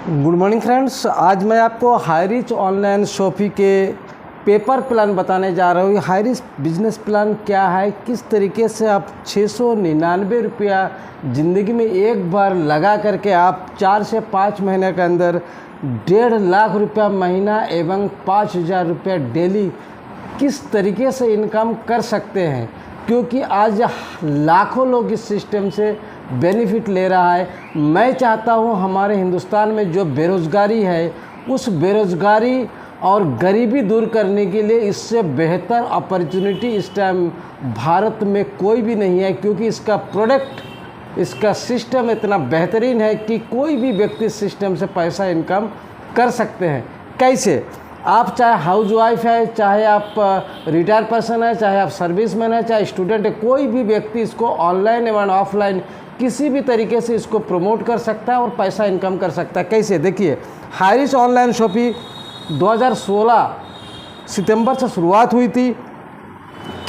Good morning friends. आज मैं आपको हाईरिच ऑनलाइन शॉपिंग के पेपर प्लान बताने जा रहा हूँ। हाईरिच बिजनेस प्लान क्या है, किस तरीके से आप 699 रुपया ज़िंदगी में एक बार लगा करके आप 4 से 5 महीने के अंदर 1.5 लाख रुपया महीना एवं 5,000 रुपया डेली किस तरीके से इनकम कर सकते हैं, क्योंकि आज लाखों लोग इस सिस्टम से बेनिफिट ले रहा है। मैं चाहता हूँ हमारे हिंदुस्तान में जो बेरोज़गारी है उस बेरोज़गारी और गरीबी दूर करने के लिए इससे बेहतर अपॉर्चुनिटी इस टाइम भारत में कोई भी नहीं है, क्योंकि इसका प्रोडक्ट, इसका सिस्टम इतना बेहतरीन है कि कोई भी व्यक्ति इस सिस्टम से पैसा इनकम कर सकते हैं। कैसे? आप चाहे हाउस वाइफ है, चाहे आप रिटायर पर्सन है, चाहे आप सर्विसमैन है, चाहे स्टूडेंट है, कोई भी व्यक्ति इसको ऑनलाइन एवं ऑफलाइन किसी भी तरीके से इसको प्रमोट कर सकता है और पैसा इनकम कर सकता है। कैसे? देखिए, हाईरिच ऑनलाइन शॉपिंग 2016 सितंबर से शुरुआत हुई थी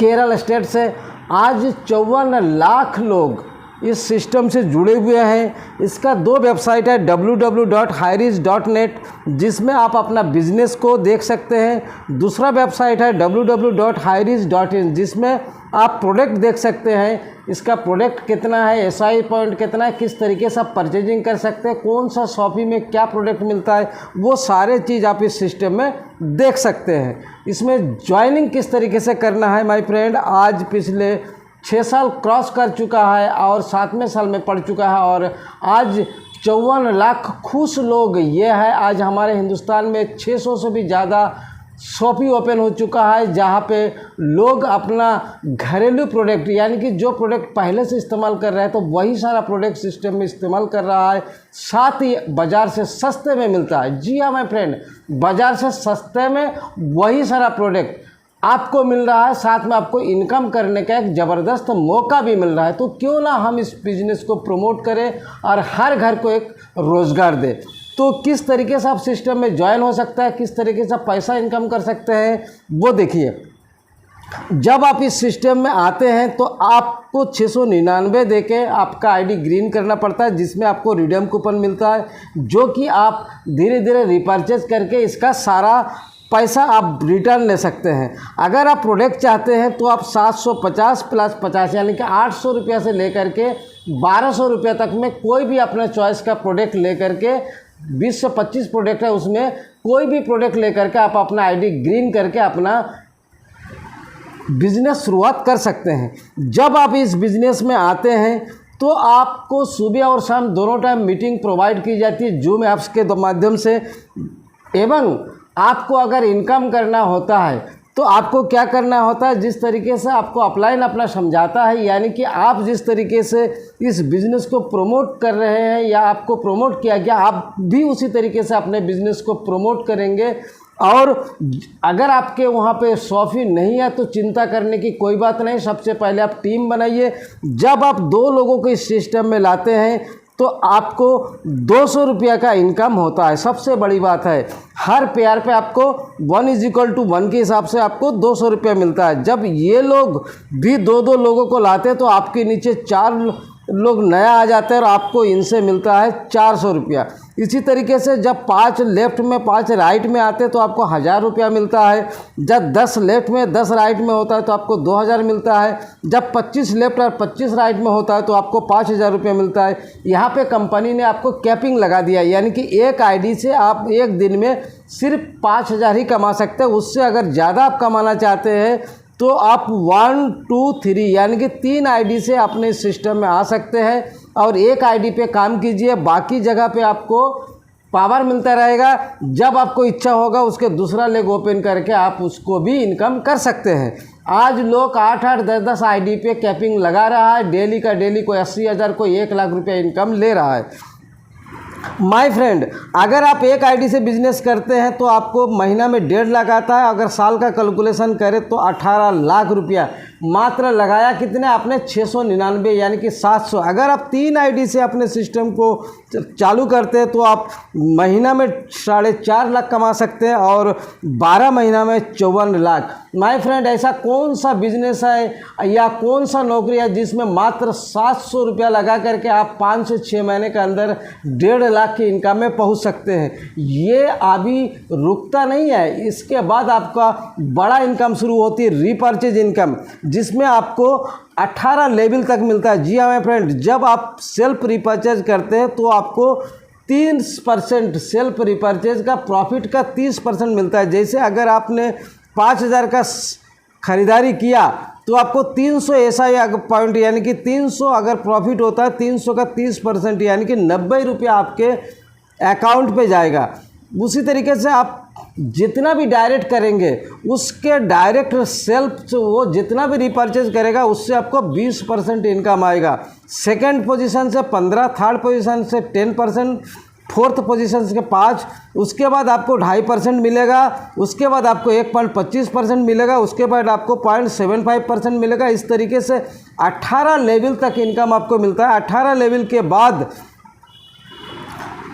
केरल स्टेट से। आज 54 लाख लोग इस सिस्टम से जुड़े हुए हैं। इसका 2 वेबसाइट है, www.hirich.net, जिसमें आप अपना बिजनेस को देख सकते हैं। दूसरा वेबसाइट है www.hirich.in, जिसमें आप प्रोडक्ट देख सकते हैं। इसका प्रोडक्ट कितना है, SI पॉइंट कितना है, किस तरीके से आप परचेजिंग कर सकते हैं, कौन सा शॉपिंग में क्या प्रोडक्ट मिलता है, वो सारे चीज़ आप इस सिस्टम में देख सकते हैं। इसमें ज्वाइनिंग किस तरीके से करना है माय फ्रेंड, आज पिछले 6 साल क्रॉस कर चुका है और 7वें साल में पड़ चुका है और आज 54 लाख खुश लोग ये है। आज हमारे हिंदुस्तान में 600 से भी ज़्यादा शॉपिंग ओपन हो चुका है, जहाँ पे लोग अपना घरेलू प्रोडक्ट, यानी कि जो प्रोडक्ट पहले से इस्तेमाल कर रहे हैं तो वही सारा प्रोडक्ट सिस्टम में इस्तेमाल कर रहा है। साथ ही बाज़ार से सस्ते में मिलता है। जी हाँ माय फ्रेंड, बाज़ार से सस्ते में वही सारा प्रोडक्ट आपको मिल रहा है, साथ में आपको इनकम करने का एक ज़बरदस्त मौका भी मिल रहा है। तो क्यों ना हम इस बिज़नेस को प्रमोट करें और हर घर को एक रोज़गार दें। तो किस तरीके से आप सिस्टम में ज्वाइन हो सकता है, किस तरीके से आप पैसा इनकम कर सकते हैं, वो देखिए। जब आप इस सिस्टम में आते हैं तो आपको 699 देके आपका आईडी ग्रीन करना पड़ता है, जिसमें आपको रिडीम कूपन मिलता है, जो कि आप धीरे धीरे रिपर्चेज करके इसका सारा पैसा आप रिटर्न ले सकते हैं। अगर आप प्रोडक्ट चाहते हैं तो आप 750 प्लस 50 यानी कि 800 रुपया से लेकर के 1200 रुपये तक में कोई भी अपने चॉइस का प्रोडक्ट लेकर के 20 से 25 प्रोडक्ट है, उसमें कोई भी प्रोडक्ट लेकर के आप अपना आईडी ग्रीन करके अपना बिजनेस शुरुआत कर सकते हैं। जब आप इस बिज़नेस में आते हैं तो आपको सुबह और शाम दोनों टाइम मीटिंग प्रोवाइड की जाती है जूम ऐप्स के माध्यम से। एवं आपको अगर इनकम करना होता है तो आपको क्या करना होता है, जिस तरीके से आपको अपलाइन अपना समझाता है, यानी कि आप जिस तरीके से इस बिज़नेस को प्रमोट कर रहे हैं या आपको प्रमोट किया गया, आप भी उसी तरीके से अपने बिज़नेस को प्रमोट करेंगे। और अगर आपके वहाँ पे शॉपिंग नहीं है तो चिंता करने की कोई बात नहीं। सबसे पहले आप टीम बनाइए। जब आप 2 लोगों को इस सिस्टम में लाते हैं तो आपको 200 रुपया का इनकम होता है। सबसे बड़ी बात है, हर पेयर पे आपको 1:1 के हिसाब से आपको 200 रुपया मिलता है। जब ये लोग भी 2-2 लोगों को लाते हैं तो आपके नीचे 4 लोग नया आ जाते हैं और आपको इनसे मिलता है 400 रुपया। इसी तरीके से जब 5 लेफ़्ट में 5 राइट में आते हैं तो आपको 1000 रुपया मिलता है। जब 10 लेफ़्ट में 10 राइट में होता है तो आपको 2000 मिलता है। जब 25 लेफ़्ट और 25 राइट में होता है तो आपको 5000 रुपया मिलता है। यहाँ पे कंपनी ने आपको कैपिंग लगा दिया है, यानी कि एक आईडी से आप एक दिन में सिर्फ 5000 ही कमा सकते हैं। उससे अगर ज़्यादा आप कमाना चाहते हैं तो आप 1, 2, 3 यानी कि 3 आईडी से अपने सिस्टम में आ सकते हैं और एक आईडी पे काम कीजिए। बाकी जगह पे आपको पावर मिलता रहेगा। जब आपको इच्छा होगा उसके दूसरा लेग ओपन करके आप उसको भी इनकम कर सकते हैं। आज लोग 8-8, 10-10 आईडी पे कैपिंग लगा रहा है। डेली का डेली कोई 80,000, कोई 1 लाख रुपया इनकम ले रहा है। माय फ्रेंड, अगर आप एक आईडी से बिजनेस करते हैं तो आपको महीना में 1.5 लाख आता है। अगर साल का कैलकुलेशन करें तो 18 लाख रुपया मात्र लगाया कितने आपने 699 यानी कि 700। अगर आप 3 आईडी से अपने सिस्टम को चालू करते हैं तो आप महीना में 4.5 लाख कमा सकते हैं और 12 महीना में 54 लाख। माय फ्रेंड, ऐसा कौन सा बिजनेस है या कौन सा नौकरी है जिसमें मात्र 700 रुपया लगा करके आप 5 से 6 महीने के अंदर 1.5 लाख की इनकम में पहुंच सकते हैं। ये अभी रुकता नहीं है, इसके बाद आपका बड़ा इनकम शुरू होती है, रीपर्चेज इनकम, जिसमें आपको 18 लेवल तक मिलता है। जी हाँ माय फ्रेंड, जब आप सेल्फ रिपर्चेज करते हैं तो आपको 30% सेल्फ रिपर्चेज का प्रॉफिट का 30% मिलता है। जैसे अगर आपने 5000 का ख़रीदारी किया तो आपको 300 ऐसा पॉइंट यानी कि 300 अगर प्रॉफिट होता है 300 का 30% यानी कि 90 रुपया आपके अकाउंट पे जाएगा। उसी तरीके से आप जितना भी डायरेक्ट करेंगे उसके डायरेक्ट सेल्फ वो जितना भी रिपर्चेज करेगा उससे आपको 20% इनकम आएगा। सेकंड पोजीशन से 15, थर्ड पोजीशन से 10%, फोर्थ पोजीशन के 5, उसके बाद आपको 2.5% मिलेगा, उसके बाद आपको 1.25% मिलेगा, उसके बाद आपको 0.75% मिलेगा। इस तरीके से 18 लेवल तक इनकम आपको मिलता है। 18 लेवल के बाद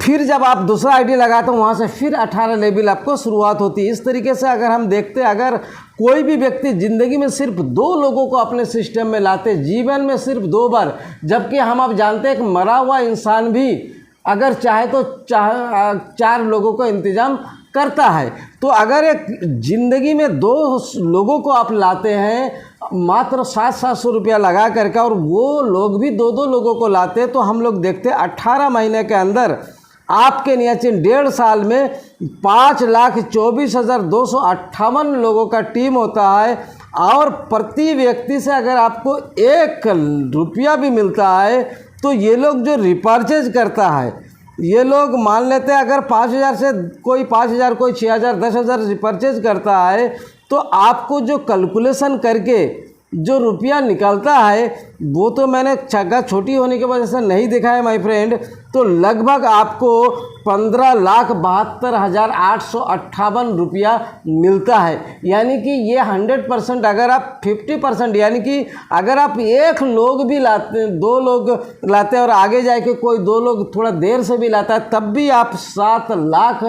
फिर जब आप दूसरा आईडी लगाते हो वहाँ से फिर 18 लेवल आपको शुरुआत होती है। इस तरीके से अगर हम देखते हैं, अगर कोई भी व्यक्ति ज़िंदगी में सिर्फ 2 लोगों को अपने सिस्टम में लाते, जीवन में सिर्फ 2 बार, जबकि हम अब जानते हैं कि मरा हुआ इंसान भी अगर चाहे तो 4 लोगों का इंतज़ाम करता है। तो अगर एक ज़िंदगी में 2 लोगों को आप लाते हैं मात्र 700 रुपया लगा करके, और वो लोग भी 2 लोगों को लाते हैं, तो हम लोग देखते हैं 18 महीने के अंदर आपके नीचे 1.5 साल में 5,24,258 लोगों का टीम होता है। और प्रति व्यक्ति से अगर आपको 1 रुपया भी मिलता है तो ये लोग जो रिपर्चेज करता है, ये लोग मान लेते हैं अगर 5,000 से कोई 5,000, कोई 6,000, 10,000 रिपर्चेज करता है तो आपको जो कैलकुलेशन करके जो रुपया निकलता है वो तो मैंने जगह छोटी होने की वजह से नहीं देखा है माय फ्रेंड, तो लगभग आपको 15,72,858 रुपया मिलता है। यानी कि ये 100%, अगर आप 50% यानी कि अगर आप 1 लोग भी लाते, 2 लोग लाते और आगे जाके कोई 2 लोग थोड़ा देर से भी लाता है, तब भी आप 7 लाख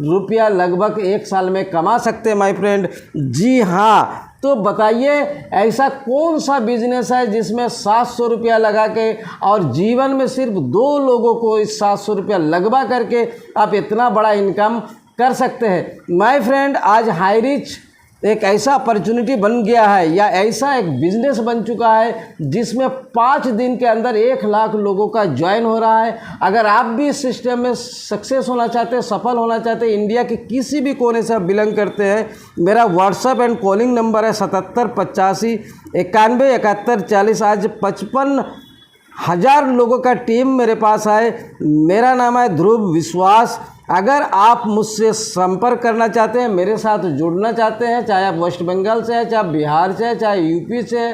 रुपया लगभग 1 साल में कमा सकते हैं माय फ्रेंड। जी हाँ, तो बताइए ऐसा कौन सा बिजनेस है जिसमें 700 रुपया लगा के और जीवन में सिर्फ 2 लोगों को इस 700 रुपया लगवा करके आप इतना बड़ा इनकम कर सकते हैं। माय फ्रेंड, आज हाईरिच एक ऐसा अपॉर्चुनिटी बन गया है या ऐसा एक बिजनेस बन चुका है जिसमें 5 दिन के अंदर 1 लाख लोगों का ज्वाइन हो रहा है। अगर आप भी इस सिस्टम में सक्सेस होना चाहते हैं, सफल होना चाहते हैं, इंडिया के किसी भी कोने से आप बिलोंग करते हैं, मेरा व्हाट्सएप एंड कॉलिंग नंबर है 7785 91 71 40। आज 55,000 लोगों का टीम मेरे पास है। मेरा नाम है ध्रुव विश्वास। अगर आप मुझसे संपर्क करना चाहते हैं, मेरे साथ जुड़ना चाहते हैं, चाहे आप वेस्ट बंगाल से हैं, चाहे बिहार से हैं, चाहे यूपी से,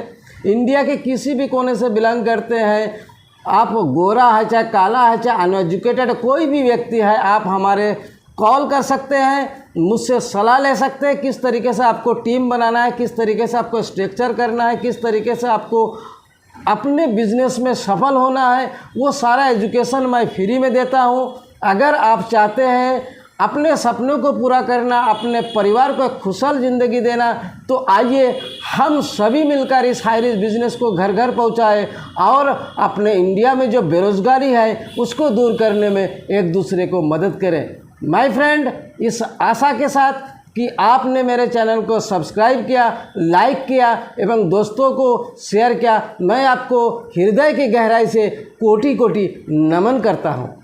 इंडिया के किसी भी कोने से बिलोंग करते हैं, आप गोरा है चाहे काला है चाहे अनएजुकेटेड कोई भी व्यक्ति है, आप हमारे कॉल कर सकते हैं, मुझसे सलाह ले सकते हैं किस तरीके से आपको टीम बनाना है, किस तरीके से आपको स्ट्रक्चर करना है, किस तरीके से आपको अपने बिजनेस में सफल होना है। वो सारा एजुकेशन मैं फ्री में देता हूँ। अगर आप चाहते हैं अपने सपनों को पूरा करना, अपने परिवार को एक खुशहाल ज़िंदगी देना, तो आइए हम सभी मिलकर इस हाईरिच बिजनेस को घर घर पहुँचाएँ और अपने इंडिया में जो बेरोज़गारी है उसको दूर करने में एक दूसरे को मदद करें। माय फ्रेंड, इस आशा के साथ कि आपने मेरे चैनल को सब्सक्राइब किया, लाइक किया एवं दोस्तों को शेयर किया, मैं आपको हृदय की गहराई से कोटि कोटि नमन करता हूँ।